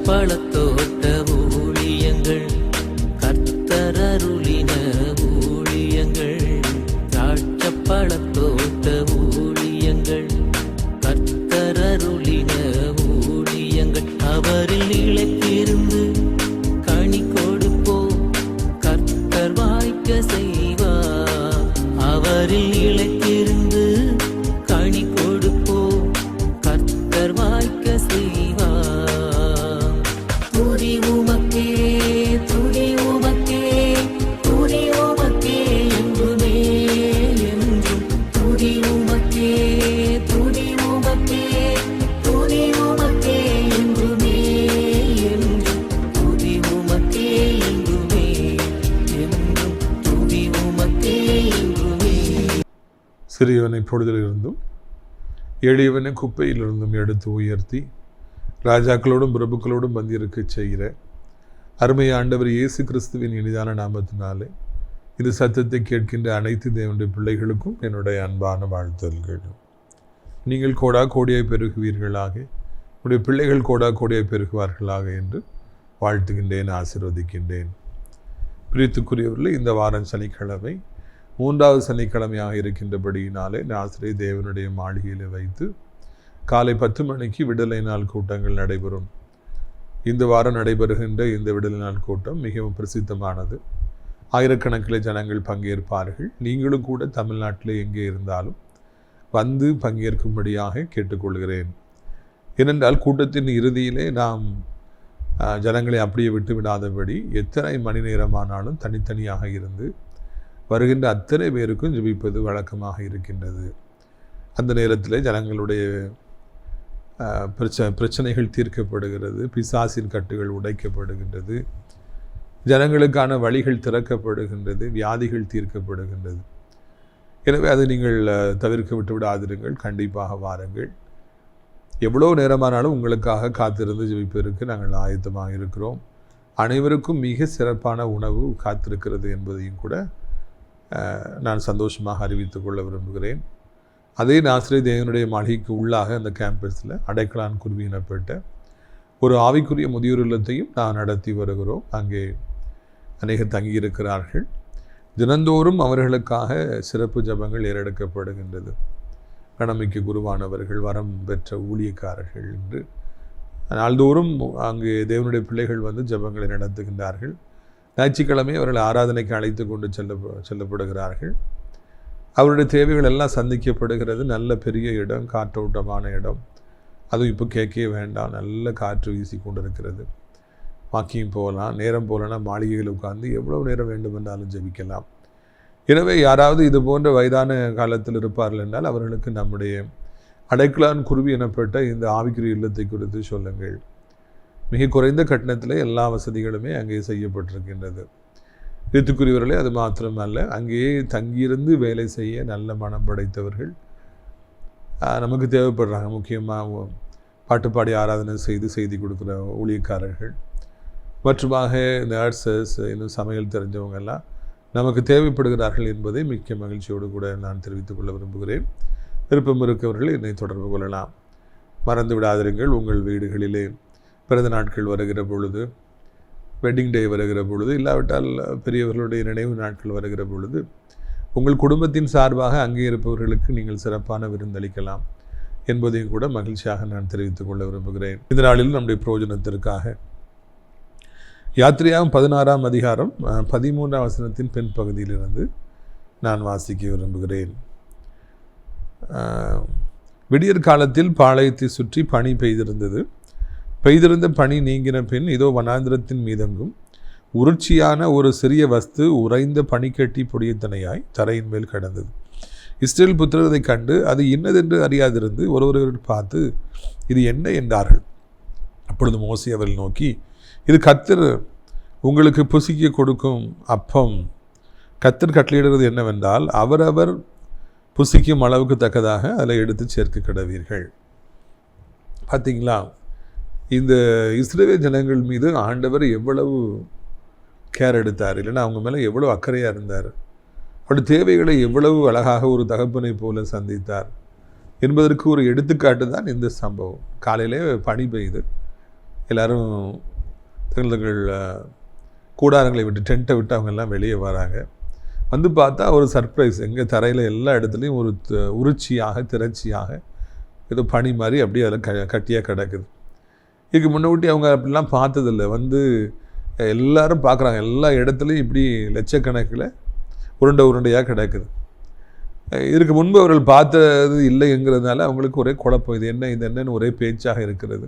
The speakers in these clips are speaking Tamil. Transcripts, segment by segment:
பழத்தோட்ட ஊழியங்கள், கர்த்தர் அருளின ஊழியங்கள். திராட்சை பழத்தோட்ட ஊழியங்கள், கர்த்தர் அருளின ஊழியங்கள். அவரில் இழைத்திருந்து கனி கொடுப்போம், கர்த்தர் வாய்க்க செய்வார். அவரில் இழைத்திருந்து கனி கொடுப்போம், கர்த்தர் வாய்க்க செய்வார். துதி உமக்கே, துதி உமக்கே, துதி உமக்கே என்றுமே என்றும். துதி உமக்கே, துதி உமக்கே, துதி உமக்கே என்றுமே என்றும். துதி உமக்கே என்றுமே என்றும். துதி உமக்கே என்றுமே. சிறியவனை பொழுதிலிருந்தும் எளியவனை குப்பையிலிருந்தும் எடுத்து உயர்த்தி ராஜாக்களோடும் பிரபுக்களோடும் வந்திருக்க செய்கிற அருமை ஆண்டவர் இயேசு கிறிஸ்துவின் இனிதான நாமத்தினாலே இது சத்தத்தை கேட்கின்ற அனைத்து தேவனுடைய பிள்ளைகளுக்கும் என்னுடைய அன்பான வாழ்த்துதல்கள். நீங்கள் கோடா கோடியாய் பெருகுவீர்களாக, உடைய பிள்ளைகள் கோடா கோடியாய் பெருகுவார்களாக என்று வாழ்த்துகின்றேன், ஆசீர்வதிக்கின்றேன். பிரியத்துக்குரியவர்களே, இந்த வாரம் சனிக்கிழமை 3வது சனிக்கிழமையாக இருக்கின்றபடியினாலே ஆசிரியர் தேவனுடைய மாளிகையில் வைத்து காலை 10 மணிக்கு விடுதலை நாள் கூட்டங்கள் நடைபெறும். இந்த வாரம் நடைபெறுகின்ற இந்த விடுதலை நாள் கூட்டம் மிகவும் பிரசித்தமானது. ஆயிரக்கணக்கில் ஜனங்கள் பங்கேற்பார்கள். நீங்களும் கூட தமிழ்நாட்டில் எங்கே இருந்தாலும் வந்து பங்கேற்கும்படியாக கேட்டுக்கொள்கிறேன். ஏனென்றால் கூட்டத்தின் இறுதியிலே நாம் ஜனங்களை அப்படியே விட்டு விடாதபடி எத்தனை மணி நேரமானாலும் தனித்தனியாக இருந்து வருகின்ற அத்தனை பேருக்கும் ஜெபிப்பது வழக்கமாக இருக்கின்றது. அந்த நேரத்தில் ஜனங்களுடைய பிரச்சனைகள் தீர்க்கப்படுகிறது, பிசாசின் கட்டுகள் உடைக்கப்படுகின்றது, ஜனங்களுக்கான வழிகள் திறக்கப்படுகின்றது, வியாதிகள் தீர்க்கப்படுகின்றது. எனவே அதை நீங்கள் தவிர்க்க விட்டு விடாதிருங்கள். கண்டிப்பாக வாருங்கள். எவ்வளோ நேரமானாலும் உங்களுக்காக காத்திருந்து ஜெபிப்பதற்கு நாங்கள் ஆயத்தமாக இருக்கிறோம். அனைவருக்கும் மிக சிறப்பான உணவு காத்திருக்கிறது என்பதையும் கூட நான் சந்தோஷமாக அறிவித்துக் கொள்ள விரும்புகிறேன். அதே ஆசிரியர் தேவனுடைய மாளிகைக்கு உள்ளாக அந்த கேம்பஸில் அடைக்கலான் குருவி எனப்பட்ட ஒரு ஆவிக்குரிய முதியோர் இல்லத்தையும் நான் நடத்தி வருகிறோம். அங்கே அநேகர் தங்கியிருக்கிறார்கள். தினந்தோறும் அவர்களுக்காக சிறப்பு ஜபங்கள் ஏறெடுக்கப்படுகின்றது. கணமிக்கு குருவானவர்கள், வரம் பெற்ற ஊழியக்காரர்கள் என்று நாள்தோறும் அங்கே தேவனுடைய பிள்ளைகள் வந்து ஜபங்களை நடத்துகின்றார்கள். ஞாயிற்றுக்கிழமை அவர்கள் ஆராதனைக்கு அழைத்து கொண்டு செல்லப்படுகிறார்கள். அவருடைய தேவைகள் எல்லாம் சந்திக்கப்படுகிறது. நல்ல பெரிய இடம், காற்றோட்டமான இடம். அதுவும் இப்போ கேட்கவே வேண்டாம், நல்ல காற்று வீசி கொண்டிருக்கிறது. வாக்கிங் போகலாம், நேரம் போகலன்னா மாளிகையில் உட்கார்ந்து எவ்வளோ நேரம் வேண்டுமென்றாலும் ஜெபிக்கலாம். எனவே யாராவது இது போன்ற வயதான காலத்தில் இருப்பார்கள் என்றால் அவர்களுக்கு நம்முடைய அடைக்கலான் குருவி எனப்பட்ட இந்த ஆவிக்குரிய இல்லத்தை குறித்து சொல்லுங்கள். மிக குறைந்த கட்டணத்தில் எல்லா வசதிகளுமே அங்கே செய்யப்பட்டிருக்கின்றது. வீட்டுக்குரியவர்களே, அது மாத்திரமல்ல, அங்கேயே தங்கியிருந்து வேலை செய்ய நல்ல மனம் படைத்தவர்கள் நமக்கு தேவைப்படுறாங்க. முக்கியமாக பாட்டுப்பாடி ஆராதனை செய்தி கொடுக்குற ஊழியக்காரர்கள் மற்றுமாக நர்சஸ், இன்னும் சமையல் தெரிஞ்சவங்கெல்லாம் நமக்கு தேவைப்படுகிறார்கள் என்பதை மிக்க மகிழ்ச்சியோடு கூட நான் தெரிவித்துக் கொள்ள விரும்புகிறேன். விருப்பம் இருக்கவர்கள் என்னை தொடர்பு கொள்ளலாம். மறந்து விடாதிருங்கள், உங்கள் வீடுகளிலே பிறந்த நாட்கள் வருகிற பொழுது, வெட்டிங் டே வருகிற பொழுது, இல்லாவிட்டால் பெரியவர்களுடைய நினைவு நாட்கள் வருகிற பொழுது உங்கள் குடும்பத்தின் சார்பாக அங்கே இருப்பவர்களுக்கு நீங்கள் சிறப்பான விருந்தளிக்கலாம் என்பதையும் கூட மகிழ்ச்சியாக நான் தெரிவித்துக் கொள்ள விரும்புகிறேன். இந்த நாளில் நம்முடைய பிரயோஜனத்திற்காக யாத்திரையாம் 16ஆம் அதிகாரம் 13ஆம் வசனத்தின் பின் பகுதியிலிருந்து நான் வாசிக்க விரும்புகிறேன். விடியற் காலத்தில் பாளையத்தை சுற்றி பனி பெய்திருந்த பனி நீங்கின பின் இதோ வனாந்திரத்தின் மீதெங்கும் உருட்சியான ஒரு சிறிய வஸ்து உறைந்த பனிக்கட்டி பொடியத்தனையாய் தரையின் மேல் கடந்தது. இஸ்ரேல் புத்திரரை கண்டு அது இன்னதென்று அறியாதிருந்து ஒருவரை பார்த்து இது என்ன என்றார்கள். அப்பொழுது மோசே அவர்கள் நோக்கி, இது கர்த்தர் உங்களுக்கு புசிக்க கொடுக்கும் அப்பம். கர்த்தர் கட்டளையிடுவது என்னவென்றால் அவரவர் புசிக்கும் அளவுக்கு தக்கதாக அதில் எடுத்து சேர்க்க கடவீர்கள். பார்த்தீங்களா, இந்த இஸ்ரவேல் ஜனங்கள் மீது ஆண்டவர் எவ்வளவு கேர் எடுத்தார், இல்லைன்னா அவங்க மேலே எவ்வளோ அக்கறையாக இருந்தார், அவருடைய தேவைகளை எவ்வளவு அழகாக ஒரு தகப்பனை போல சந்தித்தார் என்பதற்கு ஒரு எடுத்துக்காட்டு தான் இந்த சம்பவம். காலையிலே பனி பெய்து எல்லோரும் தங்கள் கூடாரங்களை விட்டு டென்ட்டை விட்டு அவங்கெல்லாம் வெளியே வராங்க. வந்து பார்த்தா ஒரு சர்ப்ரைஸ், எங்கள் தரையில் எல்லா இடத்துலையும் ஒரு உருச்சியாக திரட்சியாக ஏதோ பனி மாதிரி அப்படியே அதில் கட்டியாக கிடக்குது. இதுக்கு முன்னாடி அவங்க அப்படிலாம் பார்த்ததில்லை. வந்து எல்லோரும் பார்க்குறாங்க, எல்லா இடத்துலையும் இப்படி லட்சக்கணக்கில் உருண்டையாக கிடக்குது. இதுக்கு முன்பு அவர்கள் பார்த்தது இல்லைங்கிறதுனால அவங்களுக்கு ஒரே குழப்பம், இது என்னன்னு ஒரே பேச்சாக இருக்கிறது.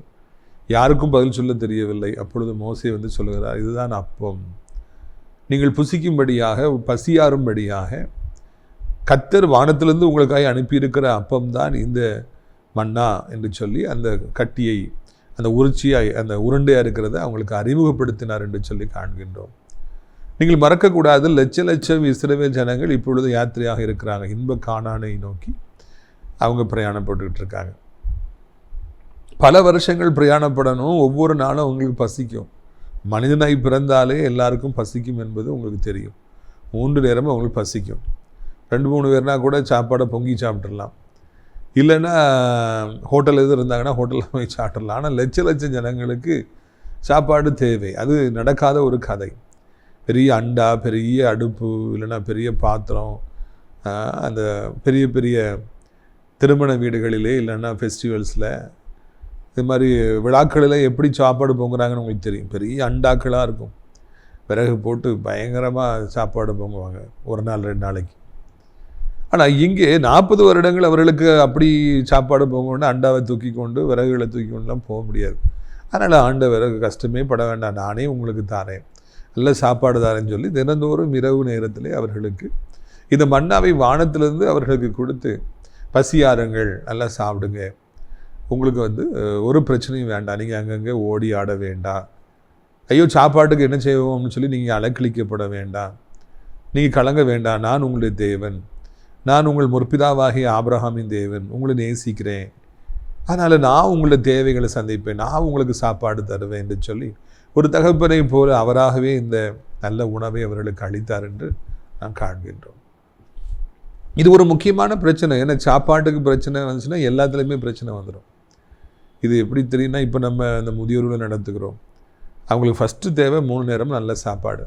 யாருக்கும் பதில் சொல்ல தெரியவில்லை. அப்பொழுது மோசே வந்து சொல்லுகிறார், இதுதான் அப்பம், நீங்கள் புசிக்கும்படியாக பசியாரும்படியாக கர்த்தர் வானத்திலிருந்து உங்களுக்காக அனுப்பியிருக்கிற அப்பம்தான் இந்த மன்னா என்று சொல்லி அந்த கட்டியை, அந்த உருச்சியாய், அந்த உருண்டையாக இருக்கிறத அவங்களுக்கு அறிமுகப்படுத்தினார் என்று சொல்லி காண்கின்றோம். நீங்கள் மறக்கக்கூடாது, லட்சம் இஸ்ரவேல் ஜனங்கள் இப்பொழுது யாத்திரையாக இருக்கிறாங்க. இன்ப கானானை நோக்கி அவங்க பிரயாணப்பட்டுக்கிட்டு இருக்காங்க. பல வருஷங்கள் பிரயாணப்படணும். ஒவ்வொரு நாளும் அவங்களுக்கு பசிக்கும். மனிதனாய் பிறந்தாலே எல்லாருக்கும் பசிக்கும் என்பது உங்களுக்கு தெரியும். 3 நேரமும் அவங்களுக்கு பசிக்கும். 2-3 பேர்னா கூட சாப்பாடை பொங்கி சாப்பிட்றலாம், இல்லைன்னா ஹோட்டல் எது இருந்தாங்கன்னா ஹோட்டலில் போய் சாப்பிட்றலாம். ஆனால் லட்சம் ஜனங்களுக்கு சாப்பாடு தேவை. அது நடக்காத ஒரு கதை. பெரிய அண்டா, பெரிய அடுப்பு, இல்லைன்னா பெரிய பாத்திரம், அந்த பெரிய பெரிய திருமண வீடுகளிலே இல்லைன்னா ஃபெஸ்டிவல்ஸில் இது மாதிரி விழாக்களில் எப்படி சாப்பாடு பொங்குறாங்கன்னு உங்களுக்கு தெரியும். பெரிய அண்டாக்களாக இருக்கும், விறகு போட்டு பயங்கரமாக சாப்பாடு பொங்குவாங்க 1 நாள் 2 நாளைக்கு. ஆனால் இங்கே 40 வருடங்கள் அவர்களுக்கு அப்படி சாப்பாடு பொங்கணுன்னா அண்டாவை தூக்கி கொண்டு விறகுகளை தூக்கி கொண்டுலாம் போக முடியாது. அதனால் ஆண்டவர் கஷ்டமே பட வேண்டாம், நானே உங்களுக்கு தாரேன், நல்ல சாப்பாடு தாரேன்னு சொல்லி தினந்தோறும் இரவு நேரத்திலே அவர்களுக்கு இந்த மன்னாவை வானத்திலிருந்து அவர்களுக்கு கொடுத்து, பசியாருங்கள், நல்லா சாப்பிடுங்க, உங்களுக்கு வந்து ஒரு பிரச்சனையும் வேண்டாம், நீங்கள் அங்கங்கே ஓடி ஆட வேண்டாம், ஐயோ சாப்பாட்டுக்கு என்ன செய்வோம்னு சொல்லி நீங்கள் அலக்களிக்கப்பட வேண்டாம், நீங்கள் கலங்க வேண்டாம், நான் உங்களுடைய தேவன், நான் உங்கள் முற்பிதாவாகிய ஆபிரகாமின் தேவன், உங்களை நேசிக்கிறேன், அதனால் நான் உங்களுடைய தேவைகளை சந்திப்பேன், நான் உங்களுக்கு சாப்பாடு தருவேன் என்று சொல்லி ஒரு தகப்பனை போல அவராகவே இந்த நல்ல உணவை அவர்களுக்கு அளித்தார் என்று நாம் காண்கின்றோம். இது ஒரு முக்கியமான பிரச்சனை. ஏன்னா சாப்பாட்டுக்கு பிரச்சனை வந்துச்சுன்னா எல்லாத்துலேயுமே பிரச்சனை வந்துடும். இது எப்படி தெரியும்னா, இப்போ நம்ம இந்த முதியோர்களை நடத்துக்கிறோம், அவங்களுக்கு ஃபஸ்ட்டு தேவை 3 நேரம் நல்ல சாப்பாடு,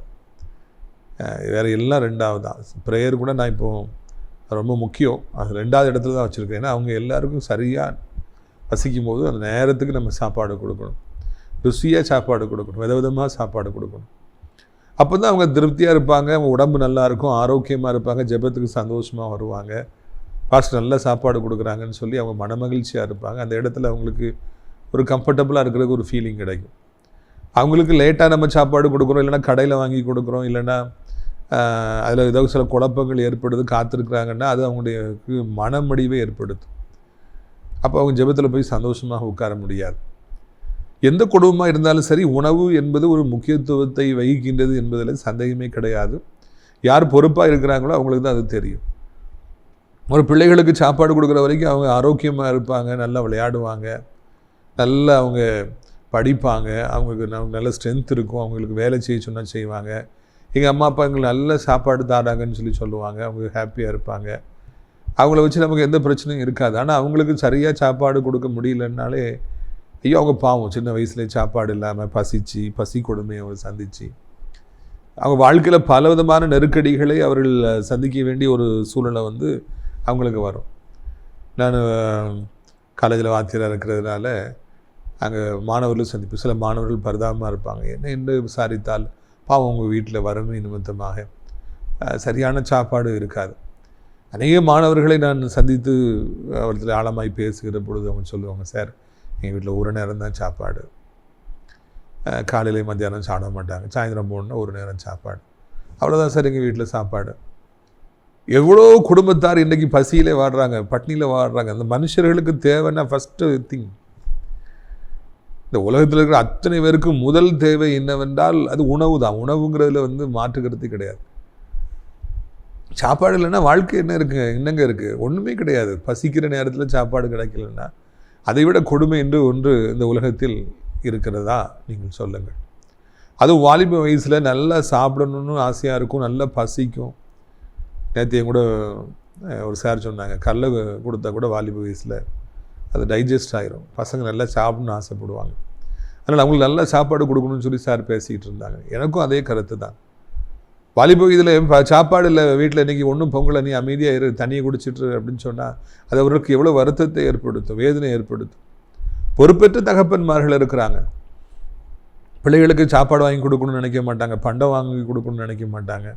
வேறு எல்லாம் 2வது தான். ப்ரேயர் கூட நான் இப்போது ரொம்ப முக்கியம், அது 2வது இடத்துல தான் வச்சுருக்கேன். ஏன்னா அவங்க எல்லாருக்கும் சரியாக பசிக்கும் போது அந்த நேரத்துக்கு நம்ம சாப்பாடு கொடுக்கணும், ருசியாக சாப்பாடு கொடுக்கணும், விதவிதமாக சாப்பாடு கொடுக்கணும். அப்போ தான் அவங்க திருப்தியாக இருப்பாங்க, அவங்க உடம்பு நல்லா இருக்கும், ஆரோக்கியமாக இருப்பாங்க, ஜெபத்துக்கு சந்தோஷமாக வருவாங்க, பாஸ்டர் நல்ல சாப்பாடு கொடுக்குறாங்கன்னு சொல்லி அவங்க மனமகிழ்ச்சியாக இருப்பாங்க. அந்த இடத்துல அவங்களுக்கு ஒரு கம்ஃபர்டபுளாக இருக்கிறதுக்கு ஒரு ஃபீலிங் கிடைக்கும். அவங்களுக்கு லேட்டாக நம்ம சாப்பாடு கொடுக்குறோம், இல்லைனா கடையில் வாங்கி கொடுக்குறோம், இல்லைன்னா அதில் ஏதோ சில குழப்பங்கள் ஏற்படுது, காத்திருக்கிறாங்கன்னா அது அவங்களுடைய மனமடிவை ஏற்படுத்தும். அப்போ அவங்க ஜெபத்தில் போய் சந்தோஷமாக உட்கார முடியாது. எந்த குடும்பமாக இருந்தாலும் சரி, உணவு என்பது ஒரு முக்கியத்துவத்தை வகிக்கின்றது என்பதில் சந்தேகமே கிடையாது. யார் பொறுப்பாக இருக்கிறாங்களோ அவங்களுக்கு தான் அது தெரியும். ஒரு பிள்ளைகளுக்கு சாப்பாடு கொடுக்குற வரைக்கும் அவங்க ஆரோக்கியமாக இருப்பாங்க, நல்லா விளையாடுவாங்க, நல்லா அவங்க படிப்பாங்க, அவங்களுக்கு நல்ல ஸ்ட்ரென்த் இருக்கும், அவங்களுக்கு வேலை செய்ய சொன்னால் செய்வாங்க. எங்கள் அம்மா அப்பா எங்களுக்கு நல்ல சாப்பாடு தாராங்கன்னு சொல்லி சொல்லுவாங்க, அவங்க ஹாப்பியாக இருப்பாங்க. அவங்கள வச்சு நமக்கு எந்த பிரச்சனையும் இருக்காது. ஆனால் அவங்களுக்கு சரியாக சாப்பாடு கொடுக்க முடியலன்னாலே ஐயோ அவங்க பாவம், சின்ன வயசுலேயே சாப்பாடு இல்லாமல் பசி கொடுமையை அவங்க சந்தித்து அவங்க வாழ்க்கையில் பல விதமான நெருக்கடிகளை அவர்கள் சந்திக்க வேண்டிய ஒரு சூழ்நிலை வந்து அவங்களுக்கு வரும். நான் காலேஜில் வாத்தியராக இருக்கிறதுனால அங்கே மாணவர்களும் சந்திப்பு, சில மாணவர்கள் பரிதாபமாக இருப்பாங்க. என்ன என்று விசாரித்தால் பாவம் உங்கள் வீட்டில் வறுமை நிமித்தமாக சரியான சாப்பாடு இருக்காது. அநேக மாணவர்களை நான் சந்தித்து அவர்கள் ஆழமாய் பேசுகிற பொழுது அவங்க சொல்லுவாங்க, சார் எங்கள் வீட்டில் 1 நேரம் தான் சாப்பாடு, காலையில் மத்தியானம் சாப்பிட மாட்டாங்க, சாயந்தரம் போகணுன்னா 1 நேரம் சாப்பாடு, அவ்வளோதான் சார் எங்கள் வீட்டில் சாப்பாடு. எவ்வளோ குடும்பத்தார் இன்றைக்கி பசியிலே வாடுறாங்க, பட்னியில் வாடுறாங்க. அந்த மனுஷர்களுக்கு தேவைன்னா ஃபஸ்ட்டு திங், இந்த உலகத்தில் இருக்கிற அத்தனை பேருக்கு முதல் தேவை என்னவென்றால் அது உணவு தான். உணவுங்கிறதுல வந்து மாற்றுக்கிறது கிடையாது. சாப்பாடு இல்லைன்னா வாழ்க்கை என்ன இருக்குங்க, என்னங்க இருக்குது? ஒன்றுமே கிடையாது. பசிக்கிற நேரத்தில் சாப்பாடு கிடைக்கலன்னா அதை விட கொடுமை என்று ஒன்று இந்த உலகத்தில் இருக்கிறதா நீங்கள் சொல்லுங்கள். அதுவும் வாலிப வயசில் நல்லா சாப்பிடணுன்னு ஆசையாக இருக்கும், நல்லா பசிக்கும். நேற்றையும் கூட ஒரு சார் சொன்னாங்க, கடலை கொடுத்தா கூட வாலிப வயசில் அது டைஜஸ்ட் ஆகிரும், பசங்க நல்லா சாப்பிடணும்னு ஆசைப்படுவாங்க. அதனால் அவங்களுக்கு நல்ல சாப்பாடு கொடுக்கணும்னு சொல்லி சார் பேசிக்கிட்டு இருந்தாங்க. எனக்கும் அதே கருத்து தான். வாலிப இதில் சாப்பாடு இல்லை வீட்டில் இன்றைக்கி ஒன்றும் பொங்கலை, நீ அமைதியாக இரு, தண்ணியை குடிச்சிட்டு அப்படின்னு சொன்னால் அது அவர்களுக்கு எவ்வளோ வருத்தத்தை ஏற்படுத்தும், வேதனை ஏற்படுத்தும். பொறுப்பேற்ற தகப்பன்மார்கள் இருக்கிறாங்க, பிள்ளைகளுக்கு சாப்பாடு வாங்கி கொடுக்கணும்னு நினைக்க மாட்டாங்க, பண்டம் வாங்கி கொடுக்கணும்னு நினைக்க மாட்டாங்க.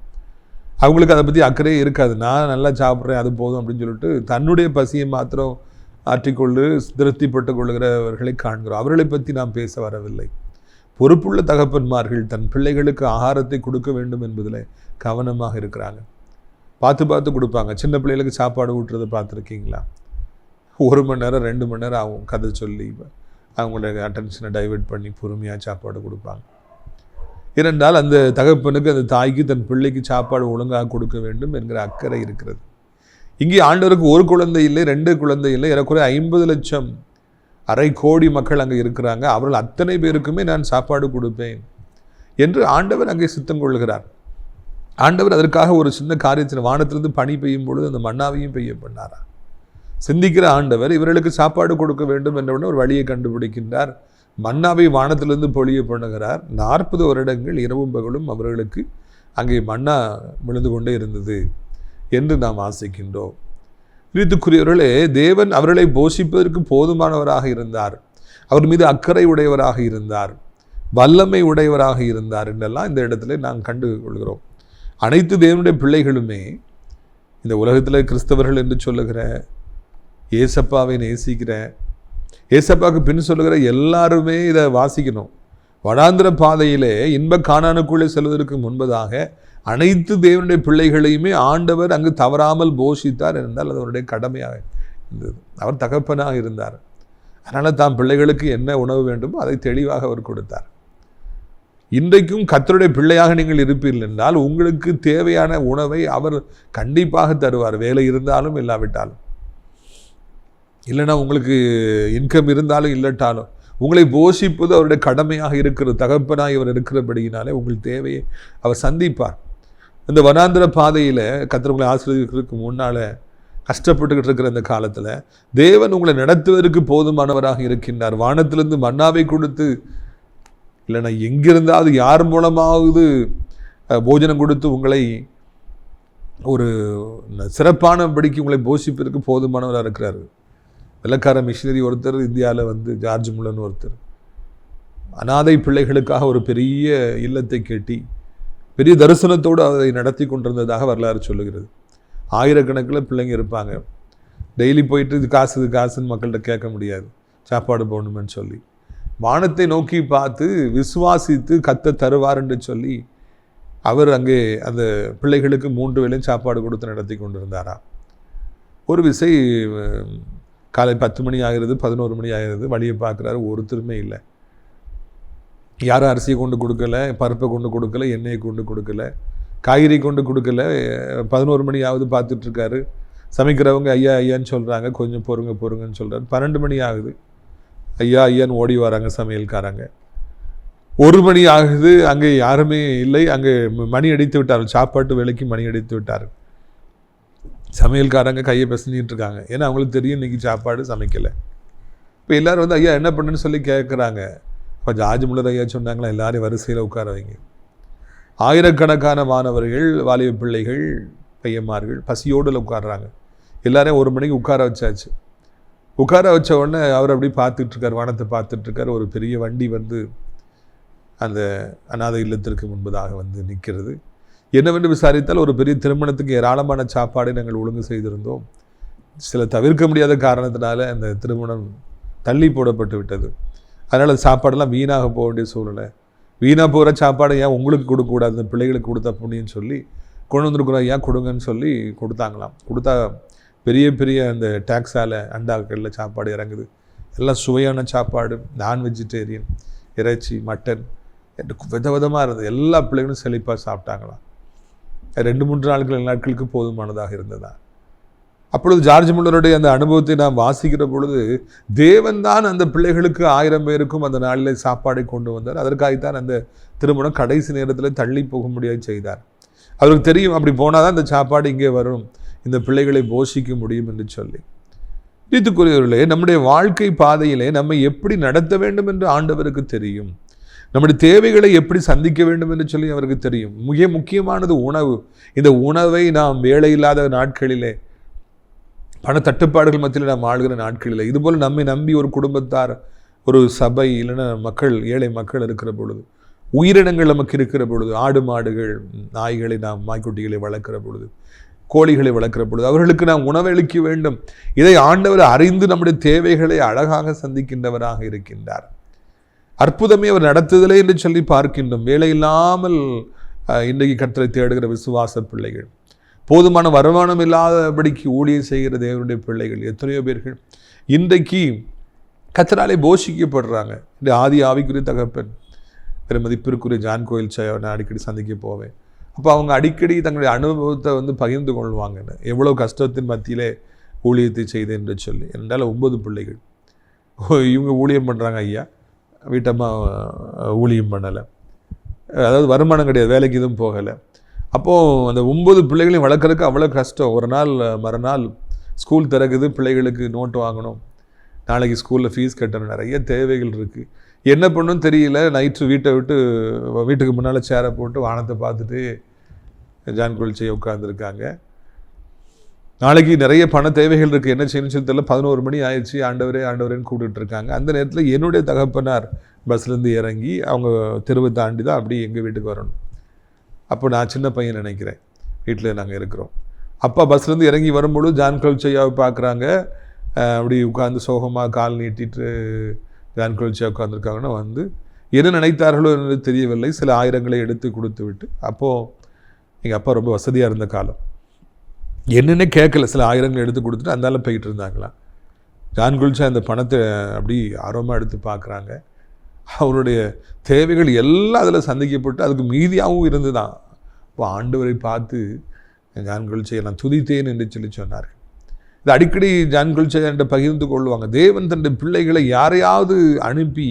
அவங்களுக்கு அதை பற்றி அக்கறையே இருக்காது. நான் நல்லா சாப்பிட்றேன் அது போதும் அப்படின்னு சொல்லிட்டு தன்னுடைய பசியை மாத்திரம் ஆற்றிக்கொண்டு திருப்திப்பட்டு கொள்கிறவர்களை காண்கிறோம். அவர்களை பற்றி நாம் பேச வரவில்லை. பொறுப்புள்ள தகப்பன்மார்கள் தன் பிள்ளைகளுக்கு ஆகாரத்தை கொடுக்க வேண்டும் என்பதில் கவனமாக இருக்கிறாங்க. பார்த்து பார்த்து கொடுப்பாங்க. சின்ன பிள்ளைகளுக்கு சாப்பாடு ஊட்டுறதை பார்த்துருக்கீங்களா? 1 மணி நேரம் 2 மணி நேரம் ஆகும் கதை சொல்லி அவங்களோட அட்டென்ஷனை டைவெர்ட் பண்ணி பொறுமையாக சாப்பாடு கொடுப்பாங்க. ஏனென்றால் அந்த தகப்பனுக்கு அந்த தாய்க்கு தன் பிள்ளைக்கு சாப்பாடு ஒழுங்காக கொடுக்க வேண்டும் என்கிற அக்கறை இருக்கிறது. இங்கே ஆண்டவருக்கு 1 குழந்தை இல்லை, 2 குழந்தை இல்லை, ஏறக்குறைய 50 லட்சம், 1/2 கோடி மக்கள் அங்கே இருக்கிறாங்க. அவர்கள் அத்தனை பேருக்குமே நான் சாப்பாடு கொடுப்பேன் என்று ஆண்டவர் அங்கே சித்தம் கொள்கிறார். ஆண்டவர் அதற்காக ஒரு சின்ன காரியத்தில் வானத்திலிருந்து பனி பெய்யும் பொழுது அந்த மன்னாவையும் பெய்ய பண்ணாரா. சிந்திக்கிற ஆண்டவர் இவர்களுக்கு சாப்பாடு கொடுக்க வேண்டும் என்றவுடனே ஒரு வழியை கண்டுபிடிக்கின்றார். மன்னாவை வானத்திலிருந்து பொழிய பண்ணுகிறார். 40 வருடங்கள் இரவும் பகலும் அவர்களுக்கு அங்கே மன்னா விழுந்து கொண்டே இருந்தது என்று நாம் வாசிக்கின்றோம். பிரியத்துக்குரியவர்களே, தேவன் அவர்களை போஷிப்பதற்கு போதுமானவராக இருந்தார், அவர் மீது அக்கறை உடையவராக இருந்தார், வல்லமை உடையவராக இருந்தார் என்றெல்லாம் இந்த இடத்துல நாம் கண்டு கொள்கிறோம். அனைத்து தேவனுடைய பிள்ளைகளுமே இந்த உலகத்தில் கிறிஸ்தவர்கள் என்று சொல்லுகிற, ஏசப்பாவை நேசிக்கிற, ஏசப்பாவுக்கு பின் சொல்லுகிற எல்லாருமே இதை வாசிக்கணும். வடாந்திர பாதையிலே இன்ப கானானுக்குள்ளே செல்வதற்கு முன்பதாக அனைத்து தேவனுடைய பிள்ளைகளையுமே ஆண்டவர் அங்கு தவறாமல் போஷித்தார் என்றால் அது அவருடைய கடமையாக இருந்தது. அவர் தகப்பனாக இருந்தார். அதனால் தாம் பிள்ளைகளுக்கு என்ன உணவு வேண்டுமோ அதை தெளிவாக அவர் கொடுத்தார். இன்றைக்கும் கர்த்தருடைய பிள்ளையாக நீங்கள் இருப்பீர்கள் என்றால் உங்களுக்கு தேவையான உணவை அவர் கண்டிப்பாக தருவார், வேலை இருந்தாலும் இல்லாவிட்டாலும். இல்லைன்னா உங்களுக்கு இன்கம் இருந்தாலும் இல்லட்டாலும் உங்களை போஷிப்பது அவருடைய கடமையாக இருக்கிறது. தகப்பனாக இவர் இருக்கிறபடியினாலே உங்கள் தேவையை அவர் சந்திப்பார். இந்த வனாந்திர பாதையில் கர்த்தர் உங்களை ஆசீர்வதிக்கிறதுக்கு முன்னால் கஷ்டப்பட்டுக்கிட்டு இருக்கிற இந்த காலத்தில் தேவன் உங்களை நடத்துவதற்கு போதுமானவராக இருக்கின்றார். வானத்திலிருந்து மன்னாவை கொடுத்து, இல்லைன்னா எங்கிருந்தாவது யார் மூலமாவது போஜனம் கொடுத்து உங்களை ஒரு சிறப்பானபடிக்கு உங்களை போஷிப்பதற்கு போதுமானவராக இருக்கிறார். வெள்ளக்கார மிஷினரி ஒருத்தர் இந்தியாவில் வந்து ஜார்ஜ் முல்லன் ஒருத்தர் அனாதை பிள்ளைகளுக்காக ஒரு பெரிய இல்லத்தை கட்டி பெரிய தரிசனத்தோடு அதை நடத்தி கொண்டிருந்ததாக வரலாறு சொல்லுகிறது. ஆயிரக்கணக்கில் பிள்ளைங்க இருப்பாங்க. டெய்லி போயிட்டு இது காசுன்னு மக்கள்கிட்ட கேட்க முடியாது, சாப்பாடு போடணுமென்னு சொல்லி வானத்தை நோக்கி பார்த்து விசுவாசித்து கர்த்தர் தருவார் என்று சொல்லி அவர் அங்கே அந்த பிள்ளைகளுக்கு 3 வேளையும் சாப்பாடு கொடுத்து நடத்தி கொண்டிருந்தாரா. ஒரு விசை காலை 10 மணி ஆகிறது, 11 மணி ஆகிறது, வழியை பார்க்குறாரு, ஒருத்தருமே இல்லை. யாரும் அரிசியை கொண்டு கொடுக்கல, பருப்பை கொண்டு கொடுக்கல, எண்ணெயை கொண்டு கொடுக்கல, காய்கறி கொண்டு கொடுக்கல. 11 மணி ஆகுது, பார்த்துட்ருக்காரு. சமைக்கிறவங்க ஐயா ஐயான்னு சொல்கிறாங்க, கொஞ்சம் பொறுங்கன்னு சொல்கிறார். 12 மணி ஆகுது, ஐயா ஐயான்னு ஓடி வராங்க சமையல்காரங்க. 1 மணி ஆகுது, அங்கே யாருமே இல்லை. அங்கே மணி அடித்து விட்டார், சாப்பாட்டு வேலைக்கு மணி அடித்து விட்டார். சமையல்காரங்க கையை பிசைஞ்சிட்டு இருக்காங்க, ஏன்னா அவங்களுக்கு தெரியும் இன்றைக்கி சாப்பாடு சமைக்கலை. இப்போ எல்லோரும் வந்து ஐயா என்ன பண்ணுன்னு சொல்லி கேட்குறாங்க. இப்போ ஜார்ஜ் முல்லர் ஐயா சொன்னாங்களா, எல்லாரையும் வரிசையில் உட்கார வைங்க. ஆயிரக்கணக்கான மாணவர்கள், வாலிப பிள்ளைகள், பையன்மார்கள் பசியோடு உட்காடுறாங்க. எல்லாரையும் 1 மணிக்கு உட்கார வச்சாச்சு. உட்கார வச்ச உடனே அவர் அப்படி பார்த்துட்ருக்கார், வானத்தை பார்த்துட்ருக்கார். ஒரு பெரிய வண்டி வந்து அந்த அநாதை இல்லத்திற்கு முன்பதாக வந்து நிற்கிறது. என்னவென்று விசாரித்தால் ஒரு பெரிய திருமணத்துக்கு ஏராளமான சாப்பாடை நாங்கள் ஒழுங்கு செய்திருந்தோம். சில தவிர்க்க முடியாத காரணத்தினால அந்த திருமணம் தள்ளி போடப்பட்டு விட்டது. அதனால் அந்த சாப்பாடெல்லாம் வீணாக போக வேண்டிய சூழ்நிலை. வீணாக போகிற சாப்பாடை ஏன் உங்களுக்கு கொடுக்கக்கூடாது, அந்த பிள்ளைகளுக்கு கொடுத்தா புண்ணியன்னு சொல்லி கொண்டு வந்துருக்குறோம், ஏன் கொடுங்கன்னு சொல்லி கொடுத்தாங்களாம். கொடுத்தா பெரிய பெரிய அந்த டேக்ஸால் அண்டாக்களில் சாப்பாடு இறங்குது. எல்லாம் சுவையான சாப்பாடு, நான் வெஜிடேரியன், இறைச்சி, மட்டன் என்று விதவிதமாக இருந்தது. எல்லா பிள்ளைகளும் செழிப்பாக சாப்பிட்டாங்களாம். 2-3 நாட்களுக்கு போதுமானதாக இருந்ததா. அப்பொழுது ஜார்ஜ் முல்லருடைய அந்த அனுபவத்தை நாம் வாசிக்கிற பொழுது தேவன் தான் அந்த பிள்ளைகளுக்கு 1000 பேருக்கும் அந்த நாளில் சாப்பாடை கொண்டு வந்தார். அதற்காகத்தான் அந்த திருமணம் கடைசி நேரத்தில் தள்ளி போக முடியாது செய்தார். அவருக்கு தெரியும் அப்படி போனால் தான் இந்த சாப்பாடு இங்கே வரும், இந்த பிள்ளைகளை போஷிக்க முடியும் என்று சொல்லி. பிரியத்துக்குரியவர்களே, நம்முடைய வாழ்க்கை பாதையிலே நம்மை எப்படி நடத்த வேண்டும் என்று ஆண்டவருக்கு தெரியும். நம்முடைய தேவைகளை எப்படி சந்திக்க வேண்டும் என்று சொல்லி அவருக்கு தெரியும். மிக முக்கியமானது உணவு. இந்த உணவை நாம் வேலை இல்லாத நாட்களிலே, பண தட்டுப்பாடுகள் மத்தியில் நாம் ஆளுகிற நாட்களிலே, இதுபோல் நம்மை நம்பி ஒரு குடும்பத்தார், ஒரு சபை, இல்லைன்னா மக்கள், ஏழை மக்கள் இருக்கிற பொழுது, உயிரினங்கள் நமக்கு இருக்கிற பொழுது, ஆடு மாடுகள் நாய்களை நாம் நாய்க்குட்டிகளை வளர்க்கிற பொழுது, கோழிகளை வளர்க்கிற பொழுது அவர்களுக்கு நாம் உணவளிக்க வேண்டும். இதை ஆண்டவர் அறிந்து நம்முடைய தேவைகளை அழகாக சந்திக்கின்றவராக இருக்கின்றார். அற்புதமே அவர் நடத்துதலே என்று சொல்லி பார்க்கின்றோம். வேலை இல்லாமல் இன்றைக்கு கர்த்தரை தேடுகிற விசுவாச பிள்ளைகள், போதுமான வருமானம் இல்லாதபடிக்கு ஊழியம் செய்கிற தேவனுடைய பிள்ளைகள் எத்தனையோ பேர்கள் இன்றைக்கு கர்த்தராலே போஷிக்கப்படுறாங்க. இந்த ஆதி ஆவிக்குரிய தகப்பன் பெரும் மதிப்பிற்குரிய ஜான் கோயில் நான் அடிக்கடி சந்திக்க போவேன். அப்போ அவங்க அடிக்கடி தங்களுடைய அனுபவத்தை பகிர்ந்து கொள்வாங்க. எவ்வளோ கஷ்டத்தின் மத்தியிலே ஊழியத்தை செய்தேன் என்று சொல்லி. என்றால் 9 பிள்ளைகள். இவங்க ஊழியம் பண்ணுறாங்க, ஐயா வீட்டம்மா ஊழியம் பண்ணலை, அதாவது வருமானம் கிடையாது, வேலைக்கு எதுவும் போகலை. அப்போது அந்த 9 பிள்ளைகளையும் வளர்க்குறதுக்கு அவ்வளோ கஷ்டம். ஒரு நாள் மறுநாள் ஸ்கூல் திறக்குது, பிள்ளைகளுக்கு நோட்டு வாங்கணும், நாளைக்கு ஸ்கூலில் ஃபீஸ் கட்டணும், நிறைய தேவைகள் இருக்குது. என்ன பண்ணணும்னு தெரியல. நைட்டு வீட்டுக்கு முன்னால் சேரை போட்டு வானத்தை பார்த்துட்டு ஜான் கோயில் செய்ய உட்காந்துருக்காங்க. நாளைக்கு நிறைய பண தேவைகள் இருக்குது, என்ன செய்யணும்னு சொல்லி தெரியல. 11 மணி ஆயிடுச்சு. ஆண்டவரேன்னு கூப்பிட்டு இருக்காங்க. அந்த நேரத்தில் என்னுடைய தகப்பனார் பஸ்லேருந்து இறங்கி அவங்க தெருவை தாண்டி தான் அப்படி எங்கள் வீட்டுக்கு வரணும். அப்போ நான் சின்ன பையன் நினைக்கிறேன், வீட்டில் நாங்கள் இருக்கிறோம். அப்பா பஸ்லேருந்து இறங்கி வரும்பொழுது ஜான் கோயில் செய்யாவை பார்க்குறாங்க. அப்படி உட்காந்து சோகமாக கால் நீட்டிட்டு ஜான் கோயில் செய்ய உட்காந்துருக்காங்கன்னா என்ன நினைத்தார்களோ என்று தெரியவில்லை. சில ஆயிரங்களை எடுத்து கொடுத்து விட்டு, அப்போது எங்கள் அப்பா ரொம்ப வசதியாக இருந்த காலம், என்னென்ன கேட்கல, சில ஆயிரங்களை எடுத்து கொடுத்துட்டு அந்தாலும் போய்கிட்டு இருந்தாங்களாம். ஜான் கோயில் அந்த பணத்தை அப்படி ஆர்வமாக எடுத்து பார்க்குறாங்க. அவருடைய தேவைகள் எல்லாம் அதில் சந்திக்கப்பட்டு அதுக்கு மீதியாகவும் இருந்து தான். இப்போ ஆண்டவரை பார்த்து ஜான் கோயில் நான் துதித்தேன் என்று சொல்லி சொன்னார்கள். இது அடிக்கடி ஜான் கோயில் என்ற பகிர்ந்து கொள்வாங்க. தேவன் தன்னுடைய பிள்ளைகளை யாரையாவது அனுப்பி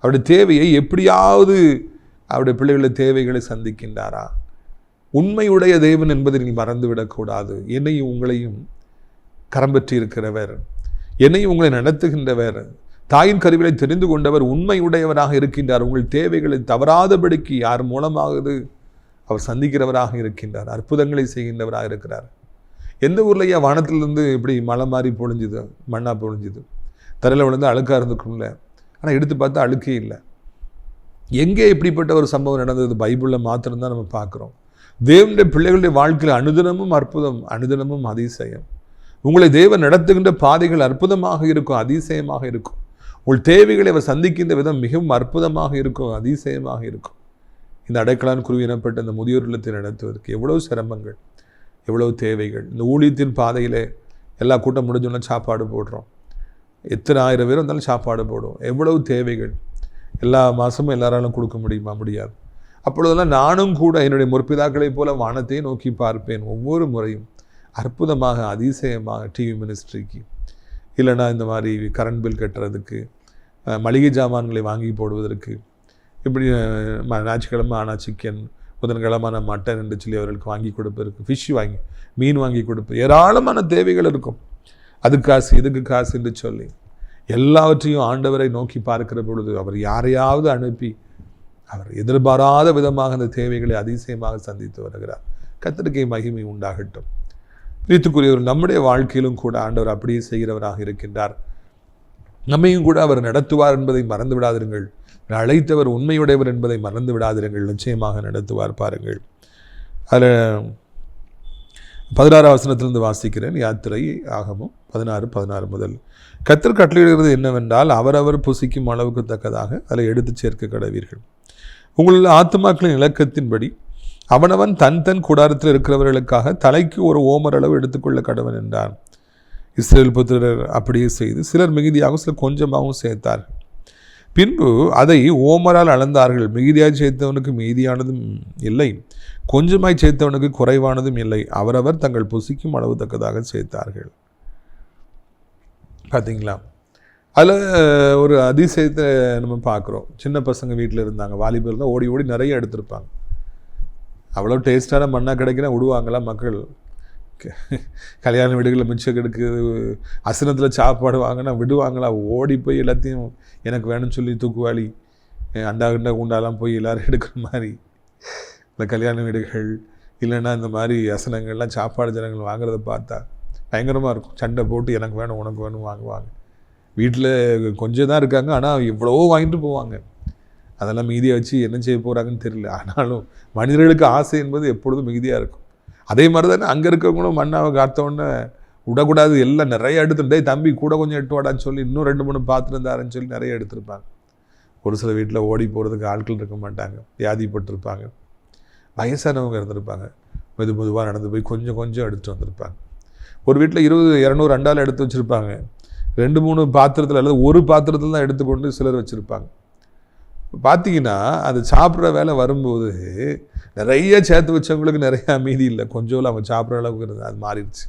அவருடைய தேவையை எப்படியாவது அவருடைய பிள்ளைகளுடைய தேவைகளை சந்திக்கின்றாரா? உண்மையுடைய தேவன் என்பதை நீங்கள் மறந்துவிடக்கூடாது. என்னையும் உங்களையும் கரம் பற்றி இருக்கிறவர், என்னையும் உங்களை நடத்துகின்றவர், தாயின் கருவிலை தெரிந்து கொண்டவர், உண்மையுடையவராக இருக்கின்றார். உங்கள் தேவைகளை தவறாதபடிக்கு யார் மூலமாவது அவர் சந்திக்கிறவராக இருக்கின்றார். அற்புதங்களை செய்கின்றவராக இருக்கிறார். எந்த ஊர்லையா வானத்திலிருந்து இப்படி மழை மாதிரி பொழிஞ்சுது, மண்ணா பொழிஞ்சுது, தரையில் விழுந்து அழுக்காக இருந்துக்கும்ல, ஆனால் எடுத்து பார்த்தா அழுக்கே இல்லை. எங்கே இப்படிப்பட்ட ஒரு சம்பவம் நடந்தது? பைபிளில் மாத்திரம்தான் நம்ம பார்க்குறோம். தேவனுடைய பிள்ளைகளுடைய வாழ்க்கையில் அனுதினமும் அற்புதம், அனுதினமும் அதிசயம். உங்களை தேவன் நடத்துகின்ற பாதைகள் அற்புதமாக இருக்கும், அதிசயமாக இருக்கும். உங்கள் தேவைகளை அவர் சந்திக்கின்ற விதம் மிகவும் அற்புதமாக இருக்கும், அதிசயமாக இருக்கும். இந்த அடைக்கலான் குருவி எனப்பட்ட இந்த முதியோர் இல்லத்தை நடத்துவதற்கு எவ்வளோ சிரமங்கள், எவ்வளோ தேவைகள். இந்த ஊழியத்தின் பாதையில் எல்லா கூட்டம் முடிஞ்சோன்னா சாப்பாடு போடுறோம், எத்தனை ஆயிரம் பேர் வந்தாலும் சாப்பாடு போடுவோம். எவ்வளவு தேவைகள், எல்லா மாதமும் எல்லாராலும் கொடுக்க முடியுமா? முடியாது. அப்பொழுதெல்லாம் நானும் கூட என்னுடைய முற்பிதாக்களைப் போல வானத்தை நோக்கி பார்ப்பேன். ஒவ்வொரு முறையும் அற்புதமாக, அதிசயமாக டிவி மினிஸ்ட்ரிக்கு, இல்லைனா இந்த மாதிரி கரண்ட் பில் கட்டுறதுக்கு, மளிகை ஜாமான்களை வாங்கி போடுவதற்கு, இப்படி ஞாயிற்றுக்கிழமை ஆனால் சிக்கன், புதன்கிழமான மட்டன் என்று சொல்லி அவர்களுக்கு வாங்கி கொடுப்பதற்கு, ஃபிஷ் வாங்கி, மீன் வாங்கி கொடுப்பது, ஏராளமான தேவைகள் இருக்கும். அதுக்கு காசு, இதுக்கு காசு என்று சொல்லி எல்லாவற்றையும் ஆண்டவரை நோக்கி பார்க்கிற பொழுது அவர் யாரையாவது அனுப்பி அவர் எதிர்பாராத விதமாக அந்த தேவைகளை அதிசயமாக சந்தித்து வருகிறார். கர்த்தருக்கு மகிமை உண்டாகட்டும். பிரியத்துக்குரியவர், நம்முடைய வாழ்க்கையிலும் கூட ஆண்டவர் அப்படியே செய்கிறவராக இருக்கின்றார். நம்மையும் கூட அவர் நடத்துவார் என்பதை மறந்து விடாதிருங்கள். அழைத்தவர் உண்மையுடையவர் என்பதை மறந்து விடாதிருங்கள். நிச்சயமாக நடத்துவார். பாருங்கள், அதில் 16 வசனத்திலிருந்து வாசிக்கிறேன். யாத்திரை ஆகமம் 16 முதல். கர்த்தர் கட்டளையிடுகிறது என்னவென்றால், அவரவர் புசிக்கும் அளவுக்கு தக்கதாக அதில் எடுத்து சேர்க்க கடவீர்கள். உங்களுள்ள ஆத்துமாக்களின் இலக்கத்தின்படி அவனவன் தன் தன் கூடாரத்தில் இருக்கிறவர்களுக்காக தலைக்கு ஒரு ஓமர் அளவு எடுத்துக்கொள்ள கடவன் என்றான். இஸ்ரவேல் புத்திரர் அப்படியே செய்து சிலர் மிகுதியாகவும் சிலர் கொஞ்சமாகவும் சேர்த்தார்கள். பின்பு அதை ஓமரால் அளந்தார்கள். மிகுதியாய் சேர்த்தவனுக்கு மீதியானதும் இல்லை, கொஞ்சமாய் சேர்த்தவனுக்கு குறைவானதும் இல்லை. அவரவர் தங்கள் புசிக்கும் அளவு தக்கதாக சேர்த்தார்கள். பார்த்தீங்களா? அதில் ஒரு அதிசயத்தை நம்ம பார்க்குறோம். சின்ன பசங்க வீட்டில் இருந்தாங்க, வாலிபர் தான், ஓடி ஓடி நிறைய எடுத்திருப்பாங்க. அவ்வளோ டேஸ்டான மண்ணாக கிடைக்கினா விடுவாங்களா மக்கள்? கல்யாண வீடுகளில் மிச்சம் கெடுக்குது, அசனத்தில் சாப்பாடு வாங்கினா விடுவாங்களா? ஓடி போய் எல்லாத்தையும் எனக்கு வேணும்னு சொல்லி தூக்குவாளி அண்டா கண்டா குண்டாலாம் போய் எல்லோரும் எடுக்கிற மாதிரி இந்த கல்யாண வீடுகள், இல்லைன்னா இந்த மாதிரி அசனங்கள்லாம் சாப்பாடு ஜனங்கள் வாங்குறத பார்த்தா பயங்கரமாக இருக்கும். சண்டை போட்டு எனக்கு வேணும் உனக்கு வேணும் வாங்குவாங்க. வீட்டில் கொஞ்சம் தான் இருக்காங்க, ஆனால் எவ்வளவோ வாங்கிட்டு போவாங்க. அதெல்லாம் மீதியை வச்சு என்ன செய்ய போகிறாங்கன்னு தெரியல. ஆனாலும் மனிதர்களுக்கு ஆசை என்பது எப்பொழுதும் மிகுதியாக இருக்கும். அதே மாதிரி தானே அங்கே இருக்கவங்களும் மண்ணாவை காத்தோடனே விடக்கூடாது, எல்லாம் நிறைய எடுத்துட்டே தம்பி கூட கொஞ்சம் எட்டு வாடான்னு சொல்லி இன்னும் 2-3 பாத்திரம் தாரன்னு சொல்லி நிறைய எடுத்திருப்பாங்க. ஒரு சில வீட்டில் ஓடி போகிறதுக்கு ஆட்கள் இருக்க மாட்டாங்க, வியாதிப்பட்டிருப்பாங்க, வயசானவங்க இருந்திருப்பாங்க, மெதுவாக நடந்து போய் கொஞ்சம் கொஞ்சம் எடுத்துகிட்டு வந்திருப்பாங்க. ஒரு வீட்டில் 20-200 அண்டால் எடுத்து வச்சுருப்பாங்க, 2-3 பாத்திரத்தில் அல்லது ஒரு பாத்திரத்தில் தான் எடுத்துக்கொண்டு சிலர் வச்சுருப்பாங்க. பார்த்தீங்கன்னா அது சாப்பிட்ற வேலை வரும்போது நிறைய சேர்த்து வச்சவங்களுக்கு நிறையா மீதி இல்லை, கொஞ்சோல அவங்க சாப்பிட்ற அளவுக்கு இருந்தது, அது மாறிடுச்சு.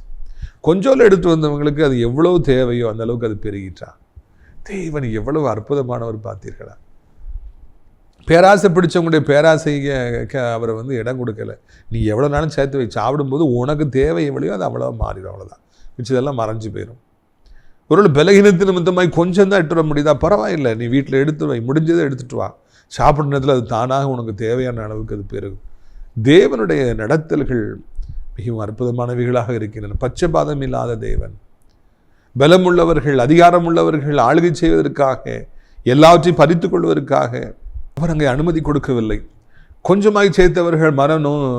கொஞ்சோல எடுத்து வந்தவங்களுக்கு அது எவ்வளவு தேவையோ அந்த அளவுக்கு அது பெருகிட்டான். தேவன் எவ்வளவு அற்புதமானவர் பார்த்தீர்களா! பேராசை பிடிச்சவங்களுடைய பேராசைக்கு அவரை இடம் கொடுக்கல. நீ எவ்வளோ நாளும் சேர்த்து வை, சாப்பிடும்போது உனக்கு தேவை எவ்வளையோ அது அவ்வளோ மாறிடும், அவ்வளோதான். மிச்சதெல்லாம் மறைஞ்சு போயிடும். ஒரு பலகீனத்து நிமித்தமாய் கொஞ்சம் தான் எடுத்துட முடியுதா, பரவாயில்லை, நீ வீட்டில் எடுத்து வை, முடிஞ்சதை எடுத்துகிட்டு வா. சாப்பிட்ற நேரத்தில் அது தானாக உனக்கு தேவையான அளவுக்கு அது பெருகும். தேவனுடைய நடத்தல்கள் மிகவும் அற்புதமானவைகளாக இருக்கின்றன. பட்சபாதம் இல்லாத தேவன், பலமுள்ளவர்கள், அதிகாரமுள்ளவர்கள் ஆளுகை செய்வதற்காக, எல்லாவற்றையும் பறித்து கொள்வதற்காக அவர் அங்கே அனுமதி கொடுக்கவில்லை. கொஞ்சமாய் சேர்த்தவர்கள்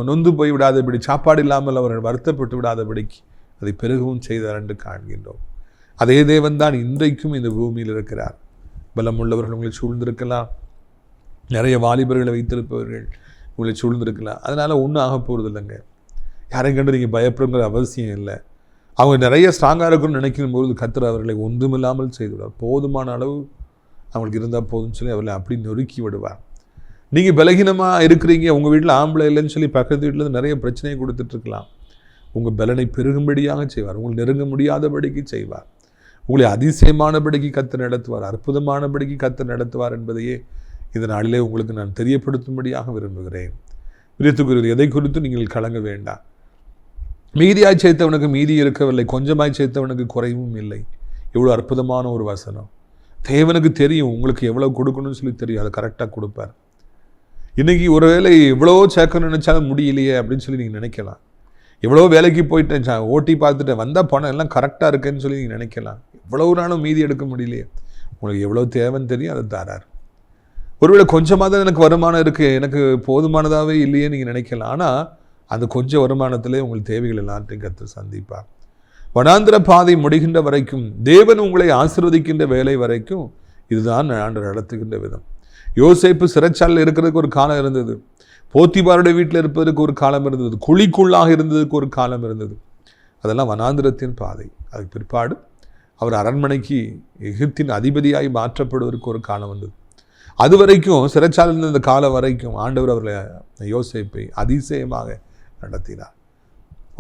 நொந்து போய் விடாதபடி, சாப்பாடு இல்லாமல் அவர்கள் வருத்தப்பட்டு விடாதபடிக்கு அதை பெருகவும் செய்தார் என்று காண்கின்றோம். அதே தேவன் தான் இன்றைக்கும் இந்த பூமியில் இருக்கிறார். பலமுள்ளவர்கள் உங்களை சூழ்ந்திருக்கலாம், நிறைய வாலிபர்களை வைத்திருப்பவர்கள் உங்களை சூழ்ந்திருக்கலாம். அதனால் ஒன்றும் ஆக போகிறது இல்லைங்க. யாரையும் கண்டு நீங்கள் பயப்படுங்கிற அவசியம் இல்லை. அவங்க நிறைய ஸ்ட்ராங்காக இருக்குன்னு நினைக்கும் போது கர்த்தர் அவர்களை ஒன்றுமில்லாமல் செய்துவிடுவார். போதுமான அளவு அவங்களுக்கு இருந்தால் போதும்னு சொல்லி அவர்களை அப்படி நொறுக்கி விடுவார். நீங்கள் பலகீனமாக இருக்கிறீங்க, உங்கள் வீட்டில் ஆம்பளை இல்லைன்னு சொல்லி பக்கத்து வீட்டில் நிறைய பிரச்சனையை கொடுத்துட்ருக்கலாம். உங்கள் பலனை பெருகும்படியாக செய்வார், உங்களை நெருங்க முடியாதபடிக்கு செய்வார், உங்களை அதிசயமானபடிக்கு கர்த்தர் நடத்துவார், அற்புதமானபடிக்கு கர்த்தர் நடத்துவார் என்பதையே இந்த நாளிலே உங்களுக்கு நான் தெரியப்படுத்தும்படியாக விரும்புகிறேன். பிரியத்துக்குரியவர், எதை குறித்து நீங்கள் கலங்க வேண்டாம். மீதியாய் சேர்த்தவனுக்கு மீதி இருக்கவில்லை, கொஞ்சமாய் சேர்த்தவனுக்கு குறைவும் இல்லை. எவ்வளோ அற்புதமான ஒரு வசனம். தேவனுக்கு தெரியும் உங்களுக்கு எவ்வளோ கொடுக்கணும்னு சொல்லி தெரியும், அதை கரெக்டாக கொடுப்பார். இன்றைக்கி ஒரு வேளை எவ்வளோ சேர்க்கணும்னு நினச்சாலும் முடியலையே அப்படின்னு சொல்லி நீங்கள் நினைக்கலாம். எவ்வளோ வேலைக்கு போயிட்டேன், ஓட்டி பார்த்துட்டேன், வந்தால் பணம் எல்லாம் கரெக்டாக இருக்குன்னு சொல்லி நீங்கள் நினைக்கலாம். எவ்வளோ நாளும் மீதி எடுக்க முடியலையே. உங்களுக்கு எவ்வளோ தேவைன்னு தெரியும், அதை தாரார். ஒருவேளை கொஞ்சமாக தான் எனக்கு வருமானம் இருக்குது, எனக்கு போதுமானதாகவே இல்லையே நீங்கள் நினைக்கலாம். ஆனால் அந்த கொஞ்சம் வருமானத்திலே உங்கள் தேவைகள் எல்லாத்தையும் கர்த்தர் சந்திப்பார். வனாந்திர பாதை முடிகின்ற வரைக்கும், தேவன் உங்களை ஆசீர்வதிக்கின்ற வேலை வரைக்கும் இதுதான் ஆண்டவர் நடத்துகின்ற விதம். யோசேப்பு சிறைச்சாலையில் இருக்கிறதுக்கு ஒரு காலம் இருந்தது, போத்திபாருடைய வீட்டில் இருப்பதற்கு ஒரு காலம் இருந்தது, குழிக்குள்ளாக இருந்ததுக்கு ஒரு காலம் இருந்தது. அதெல்லாம் வனாந்திரத்தின் பாதை. அதுக்கு பிற்பாடு அவர் அரண்மனைக்கு எகிப்தின் அதிபதியாகி மாற்றப்படுவதற்கு ஒரு காலம் வந்தது. அது வரைக்கும் சிறைச்சாலையில் இருந்த காலம் வரைக்கும் ஆண்டவர் அவர்களை யோசேப்பை அதிசயமாக நடத்தினார்.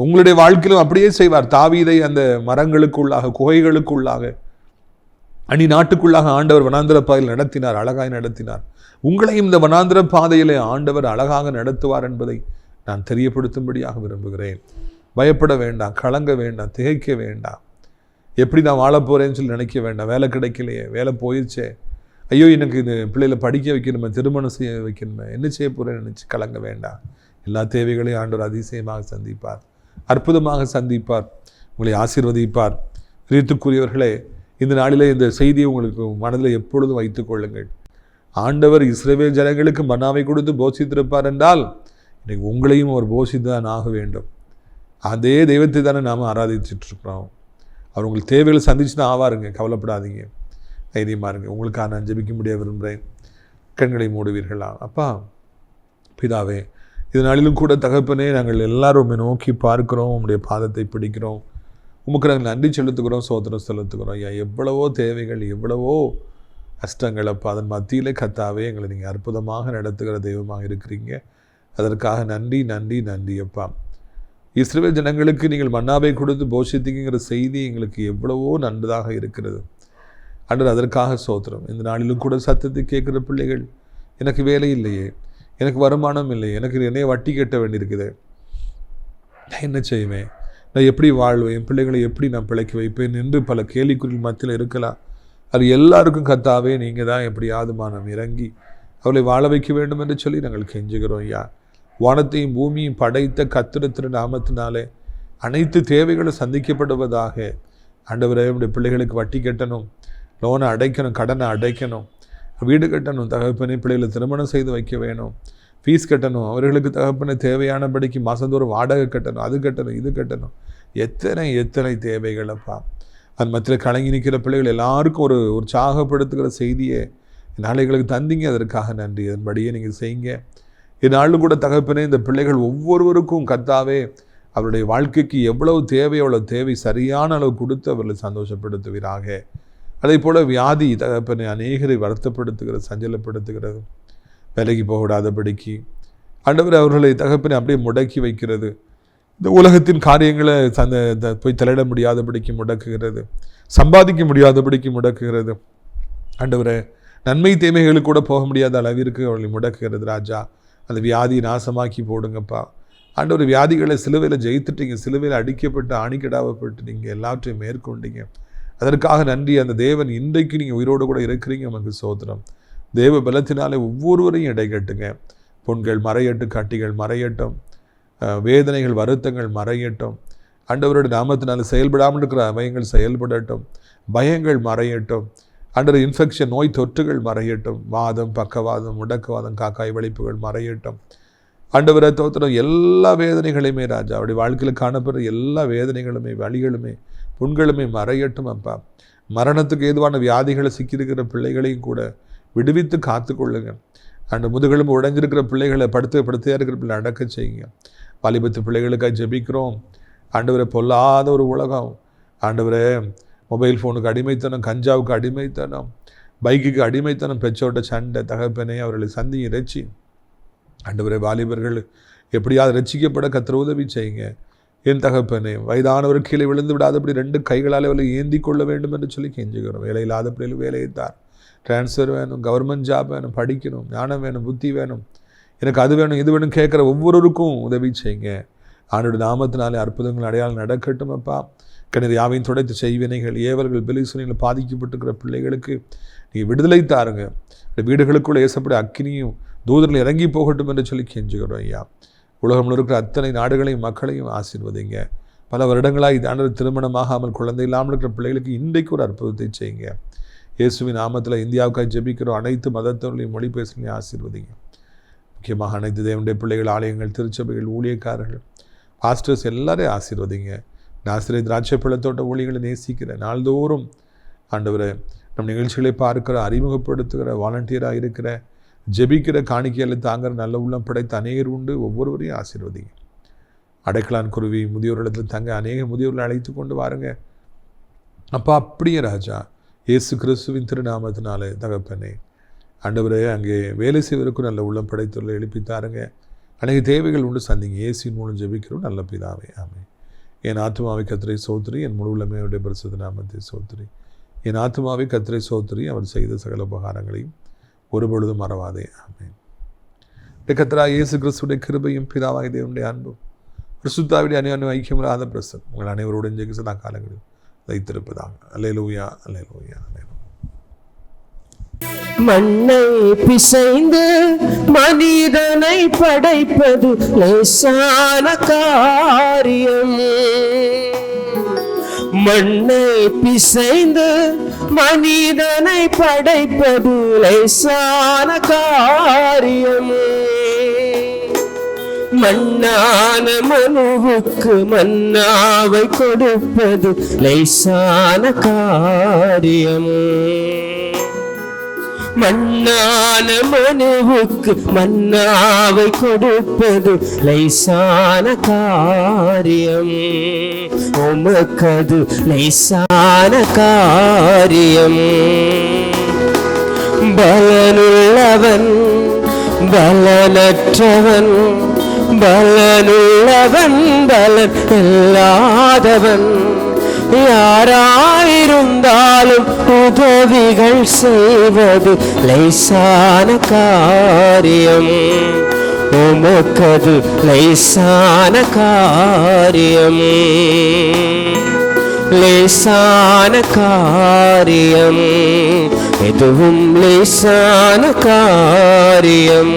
உங்களுடைய வாழ்க்கையிலும் அப்படியே செய்வார். தாவீதை அந்த மரங்களுக்குள்ளாக, குகைகளுக்குள்ளாக, அணி நாட்டுக்குள்ளாக ஆண்டவர் வனாந்திர பாதையில் நடத்தினார், அழகாய் நடத்தினார். உங்களையும் இந்த வனாந்திர பாதையிலே ஆண்டவர் அழகாக நடத்துவார் என்பதை நான் தெரியப்படுத்தும்படியாக விரும்புகிறேன். பயப்பட வேண்டாம், கலங்க வேண்டாம், திகைக்க வேண்டாம். எப்படி நான் வாழ போகிறேன்னு சொல்லி நினைக்க வேண்டாம். வேலை கிடைக்கலையே, வேலை போயிடுச்சே, ஐயோ எனக்கு இந்த பிள்ளைகளை படிக்க வைக்கணுமே, திருமணம் செய்ய வைக்கணுமே, என்ன செய்ய போகிறேன்னு நினச்சி கலங்க வேண்டாம். எல்லா தேவைகளையும் ஆண்டவர் அதிசயமாக சந்திப்பார், அற்புதமாக சந்திப்பார், உங்களை ஆசீர்வதிப்பார். பிரியத்துக்குரியவர்களே, இந்த நாளிலே இந்த செய்தியை உங்களுக்கு மனதில் எப்பொழுதும் வைத்துக் கொள்ளுங்கள். ஆண்டவர் இஸ்ரவேல் ஜனங்களுக்கு மன்னாவை கொடுத்து போஷித்திருப்பார் என்றால் இன்றைக்கு உங்களையும் அவர் போஷித்து தான் ஆக வேண்டும். அதே தெய்வத்தை தானே நாம் ஆராதிச்சுட்ருக்குறோம். அவர் உங்களுக்கு தேவைகளை சந்திச்சுன்னா ஆவாருங்க, கவலைப்படாதீங்க, தைரியமாக இருங்க. உங்களுக்காக நான் ஜெபிக்க முடிய விரும்புகிறேன். கண்களை மூடுவீர்களா? அப்பா பிதாவே, இது நாளிலும் கூட தகப்பனே, நாங்கள் எல்லாரும் நோக்கி பார்க்கிறோம், உங்களுடைய பாதத்தை பிடிக்கிறோம், உமக்கு நாங்கள் நன்றி செலுத்துக்கிறோம், சோதனை செலுத்துக்கிறோம். ஐயா, எவ்வளவோ தேவைகள், எவ்வளவோ கஷ்டங்கள் அப்பா, அதன் மத்தியிலே கர்த்தாவே எங்களை நீங்கள் அற்புதமாக நடத்துகிற தெய்வமாக இருக்கிறீங்க. அதற்காக நன்றி நன்றி நன்றி அப்பா. இஸ்ரவேல் ஜனங்களுக்கு நீங்கள் மன்னாவை கொடுத்து போஷித்தீங்கிற செய்தி எங்களுக்கு எவ்வளவோ நன்றதாக இருக்கிறது அன்று, அதற்காக சோத்திரம். இந்த நாளிலும் கூட சத்தத்தை கேட்குற பிள்ளைகள், எனக்கு வேலை இல்லையே, எனக்கு வருமானம் இல்லையே, எனக்கு என்னைய வட்டி கட்ட வேண்டியிருக்குது, நான் என்ன செய்வேன், நான் எப்படி வாழ்வேன், என் பிள்ளைகளை எப்படி நான் பிழைக்க வைப்பேன் என்று பல கேள்விக்குறிகள் மத்தியில் இருக்கலாம். அது எல்லாருக்கும் கர்த்தாவே நீங்கள் தான் எப்படியாவது மனம் இறங்கி அவளை வாழ வைக்க வேண்டும் என்று சொல்லி நாங்கள் கெஞ்சுகிறோம் ஐயா. வானத்தையும் பூமியும் படைத்த கர்த்தர் திரு நாமத்தினாலே அனைத்து தேவைகளும் சந்திக்கப்படுவதாக. ஆண்டவரே, நம்முடைய பிள்ளைகளுக்கு வட்டி கட்டணும், லோனை அடைக்கணும், கடனை அடைக்கணும், வீடு கட்டணும், தகப்பனை பிள்ளைகளை திருமணம் செய்து வைக்க வேணும், ஃபீஸ் கட்டணும், அவர்களுக்கு தகப்பனை தேவையானபடிக்கு மாதந்தோறும் வாடகை கட்டணும், அது கட்டணும், இது கட்டணும், எத்தனை எத்தனை தேவைகளப்பா. அது மத்தியில் கலங்கி நிற்கிற பிள்ளைகள் எல்லாருக்கும் ஒரு உற்சாகப்படுத்துகிற செய்தியை நாளைகளுக்கு தந்தீங்க, அதற்காக நன்றி. அதன்படியே நீங்கள் செய்யுங்க. இந்நாளும் கூட தகப்பனே, இந்த பிள்ளைகள் ஒவ்வொருவருக்கும் கர்த்தாவே அவருடைய வாழ்க்கைக்கு எவ்வளவு தேவை சரியான அளவு கொடுத்து அவர்களை சந்தோஷப்படுத்துவீராக. அதே போல் வியாதி தகப்பனை அநேகரை வருத்தப்படுத்துகிறது, சஞ்சலப்படுத்துகிறது, வேலைக்கு போகக்கூடாதபடிக்கு ஆண்டவர் அவர்களை தகப்பனை அப்படியே முடக்கி வைக்கிறது. இந்த உலகத்தின் காரியங்களை போய் தலையிட முடியாதபடிக்கு முடக்குகிறது, சம்பாதிக்க முடியாதபடிக்கு முடக்குகிறது. ஆண்டவரை நன்மை தீமைகளுக்கு கூட போக முடியாத அளவிற்கு அவர்களை முடக்குகிறது. ராஜா, அந்த வியாதியை நாசமாக்கி போடுங்கப்பா. ஆண்டவர், வியாதிகளை சிலுவையில் ஜெயித்துட்டீங்க, சிலுவையில் அடிக்கப்பட்டு ஆணிக்கடாவப்பட்டு நீங்கள் எல்லாவற்றையும் மேற்கொண்டீங்க. அதற்காக நன்றி. அந்த தேவன் இன்றைக்கு நீங்கள் உயிரோடு கூட இருக்கிறீங்க, நமக்கு சோதனம். தேவ பலத்தினாலே ஒவ்வொருவரையும் இடைக்கட்டுங்க. பொண்கள் மறையட்டும், கட்டிகள் மறையட்டும், வேதனைகள் வருத்தங்கள் மறையட்டும். ஆண்டவருடைய நாமத்தினால செயல்படாமல் இருக்கிற அவயங்கள் செயல்படட்டும், பயங்கள் மறையட்டும். ஆண்டவர், இன்ஃபெக்ஷன் நோய் தொற்றுகள் மறையட்டும், வாதம், பக்கவாதம், முடக்கவாதம், காக்காய் வலிப்புகள் மறையட்டும். ஆண்டவரை தோத்திரம் எல்லா வேதனைகளையுமே ராஜா, அவருடைய வாழ்க்கையில் காணப்படுற எல்லா வேதனைகளுமே வலிகளுமே புண்களுமே மறையட்டும் அப்பா. மரணத்துக்கு ஏதுவான வியாதிகளை சிக்கியிருக்கிற பிள்ளைகளையும் கூட விடுவித்து காத்து கொள்ளுங்க. அந்த முதுகெலும்பு உடைஞ்சிருக்கிற பிள்ளைகளை படுத்தையாக இருக்கிற பிள்ளை அடக்க செய்யுங்க. வாலிபத்து பிள்ளைகளுக்காக ஜெபிக்கிறோம். ஆண்டவரை, பொல்லாத ஒரு உலகம் ஆண்டவரே, மொபைல் ஃபோனுக்கு அடிமைத்தனம், கஞ்சாவுக்கு அடிமைத்தனம், பைக்குக்கு அடிமைத்தனம், பெற்றோட்ட சண்டை, தகப்பனே அவர்களை சந்தி இறைச்சி ஆண்டவரே, வாலிபர்கள் எப்படியாவது ரட்சிக்கப்பட கர்த்தர் உதவி செய்யுங்க. என் தகப்பனே, வயதானவர் கீழே விழுந்து விடாதபடி 2 கைகளால் அவளை ஏந்தி கொள்ள வேண்டும் என்று சொல்லி கெஞ்சுகிறோம். வேலை இல்லாத பிள்ளைகள் வேலையை தார், ட்ரான்ஸ்ஃபர் வேணும், கவர்மெண்ட் ஜாப் வேணும், படிக்கணும், ஞானம் வேணும், புத்தி வேணும், எனக்கு அது வேணும் இது வேணும் கேட்குற ஒவ்வொருவருக்கும் உதவி செய்யுங்க. ஆண்டோட நாமத்தினாலே அற்புதங்கள் அடையாளம் நடக்கட்டும் அப்பா. கிணறு யாவையும் துடைத்து செய்வினைகள், ஏவல்கள், பெலிசுனைகள் பாதிக்கப்பட்டிருக்கிற பிள்ளைகளுக்கு நீங்கள் விடுதலை தாருங்க. வீடுகளுக்குள்ளே ஏசப்பட அக்கினியும் தூதர்கள் இறங்கி போகட்டும் என்று சொல்லி கெஞ்சுகிறோம் ஐயா. உலகத்தில் இருக்கிற அத்தனை நாடுகளையும் மக்களையும் ஆசீர்வதிங்க. பல வருடங்களாக இதாண்டு திருமணமாகாமல் குழந்தை இல்லாமல் இருக்கிற பிள்ளைகளுக்கு இன்றைக்கு ஒரு அற்புதத்தை செய்யுங்க. இயேசுவின் நாமத்தில் இந்தியாவுக்காக ஜெபிக்கிறோம். அனைத்து மதத்தவர்களையும் மொழி பேசுகிறீங்க, ஆசீர்வதிங்க. முக்கியமாக அனைத்து தேவனுடைய பிள்ளைகள், ஆலயங்கள், திருச்சபைகள், ஊழியக்காரர்கள், பாஸ்டர்ஸ் எல்லாரையும் ஆசீர்வதிங்க. நாசிரை திராட்சை பழத்தோட்ட ஊழியர்களை நேசிக்கிற, நாள்தோறும் ஆண்டவரை நம் நிகழ்ச்சிகளை பார்க்கிற, அறிமுகப்படுத்துகிற, வாலண்டியராக இருக்கிற, ஜெபிக்கிற, காணிக்கையில் தாங்கிற நல்ல உள்ளம் படைத்த அநேகர் உண்டு. ஒவ்வொருவரையும் ஆசீர்வதிங்க. அடைக்கலான் குருவி முதியோரிடத்தில் தங்க அநேக முதியோர்களை அழைத்து கொண்டு வாருங்க அப்பா. அப்படியே ராஜா, இயேசு கிறிஸ்துவின் திருநாமத்தினாலே தகப்பனே ஆண்டவரே, அங்கே வேலை செய்வதற்கும் நல்ல உள்ளம் படைத்தவர்களை எழுப்பித்தாருங்க. அநேக தேவைகள் உண்டு, சந்திங்க. இயேசுவின் மூலம் ஜெபிக்கிறோம் நல்ல பிதாவே, ஆமென். என் ஆத்துமாவை கர்த்தரை சோத்திரி, என் முழு உள்ளமே அவருடைய பரிசுத்த நாமத்தை சோத்திரி. என் ஆத்துமாவை கர்த்தரை சோத்திரி, அவர் செய்த சகல உபகாரங்களையும் ஒருபொழுதும் மறவாதே, ஆமென். கர்த்தராகிய இயேசு கிறிஸ்துவின் கிருபையும் பிதாவாகிய தேவனுடைய அன்பும் பரிசுத்தாவிடைய அநியாய ஐக்கியமில்லாத பிரசன் உங்கள் அனைவருடன் ஜெயிக்க சதா காலங்களில் வைத்திருப்பதாக. அல்லேலூயா, அல்லேலூயா, அல்லேலூயா. மண்ணை பிசைந்து மனிதனை படைப்பது லேசான காரியம். மண்ணை பிசைந்து மனிதனை படைப்பது லேசான காரியம். மண்ணான மனுவுக்கு மன்னாவை கொடுப்பது லேசான காரியம். மண்ணான மனுவுக்கு மன்னாவை கொடுப்பது லேசான காரியம். உமக்கது லேசான காரியம். பலனுள்ளவன் பலனற்றவன், பலனுள்ளவன் பலன் இல்லாதவன், யாராயிருந்தாலும் உதவிகள் செய்வது லேசான காரியம். உமக்கது லேசான காரியம், லேசான காரியம், எதுவும் லேசான காரியம்.